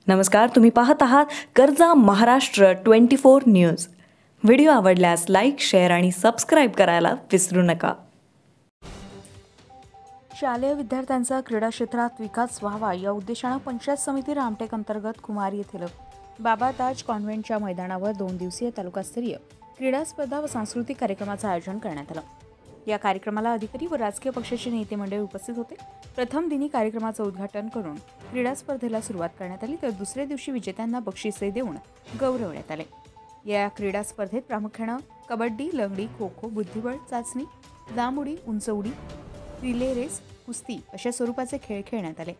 नमस्कार, तुम्ही पाहत आहात कर्जा महाराष्ट्र 24 न्यूज। व्हिडिओ आवडल्यास लाईक, शेअर आणि सबस्क्राइब करायला विसरू नका। शालेय विद्यार्थ्यांचा क्रीडा क्षेत्रात विकास व्हावा या उद्देशाने पंचायत समिती रामटेक अंतर्गत कुमार येथील बाबा ताज कॉन्व्हेंटच्या मैदानावर 2 दिवसीय तालुकास्तरीय क्रीडा स्पर्धा व सांस्कृतिक कार्यक्रमाचे आयोजन करण्यात आले। या कार्यक्रमाला अधिकारी व राजकीय पक्षाचे नेते मंडळी उपस्थित होते। प्रथम दिनी कार्यक्रमाचे उद्घाटन करून क्रीडा स्पर्धेला सुरुवात करण्यात आली, तर दुसऱ्या दिवशी विजेत्यांना बक्षिसे देऊन गौरवण्यात आले। या क्रीडा स्पर्धेत प्रामुख्याने कबड्डी, लंगडी, खो खो, बुद्धिबळ चाचणी, लांब उडी, उंच उडी, रिले रेस, कुस्ती अशा स्वरूपाचे खेळ खेळण्यात आले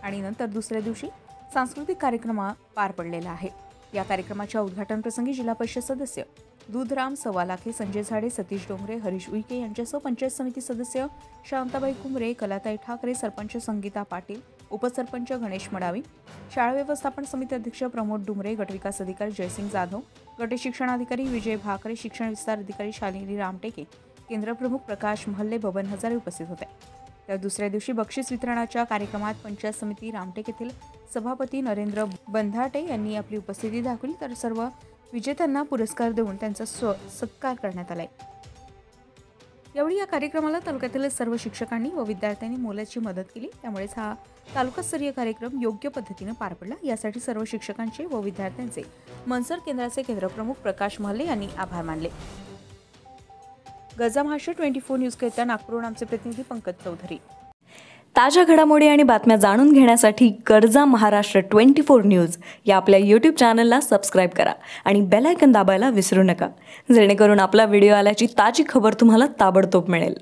आणि नंतर दुसऱ्या दिवशी सांस्कृतिक कार्यक्रम पार पडलेला आहे। या कार्यक्रमाच्या उद्घाटन प्रसंगी जिल्हा परिषद सदस्य दूधराम सवालाखे, संजय झाडे, सतीश डोंगरे, हरीश उईके यांच्यासह पंचायत समिती सदस्य शांताबाई कुंभरे, कलाताई ठाकरे, सरपंच संगीता पाटील, उपसरपंच गणेश मडावी, शाळा व्यवस्थापन समिती अध्यक्ष प्रमोद डुमरे, गटविकास अधिकारी जयसिंग जाधव, गट शिक्षणाधिकारी विजय भाकरे, शिक्षण विस्तार अधिकारी शालिनी रामटेके, केंद्र प्रमुख प्रकाश महल्ले, बबन हजारे उपस्थित होते। तर दुसऱ्या दिवशी बक्षीस वितरणाच्या कार्यक्रमात पंचायत समिती रामटेक येथील सभापती नरेंद्र बंधाटे यांनी आपली उपस्थिती दाखवली, तर सर्व विजेत्यांना पुरस्कार देऊन त्यांचा सत्कार करण्यात आला। यावेळी या कार्यक्रमाला तालुक्यातील सर्व शिक्षकांनी व विद्यार्थ्यांनी मोलाची मदत केली, त्यामुळेच हा तालुकास्तरीय कार्यक्रम योग्य पद्धतीने पार पडला। यासाठी सर्व शिक्षकांचे व विद्यार्थ्यांचे मनसर केंद्राचे केंद्रप्रमुख प्रकाश महल्ले यांनी आभार मानले। कर्जा महाराष्ट्र 24 न्यूज करिता नागपूरहून आमचे प्रतिनिधी पंकज चौधरी। ताज्या घडामोडी आणि बातम्या जाणून घेण्यासाठी कर्जा महाराष्ट्र 24 न्यूज या आपल्या YouTube चॅनलला सबस्क्राइब करा आणि बेल आयकॉन दाबायला विसरू नका, जेणेकरून आपला व्हिडिओ आल्याची ताजी खबर तुम्हाला ताबडतोब मिळेल।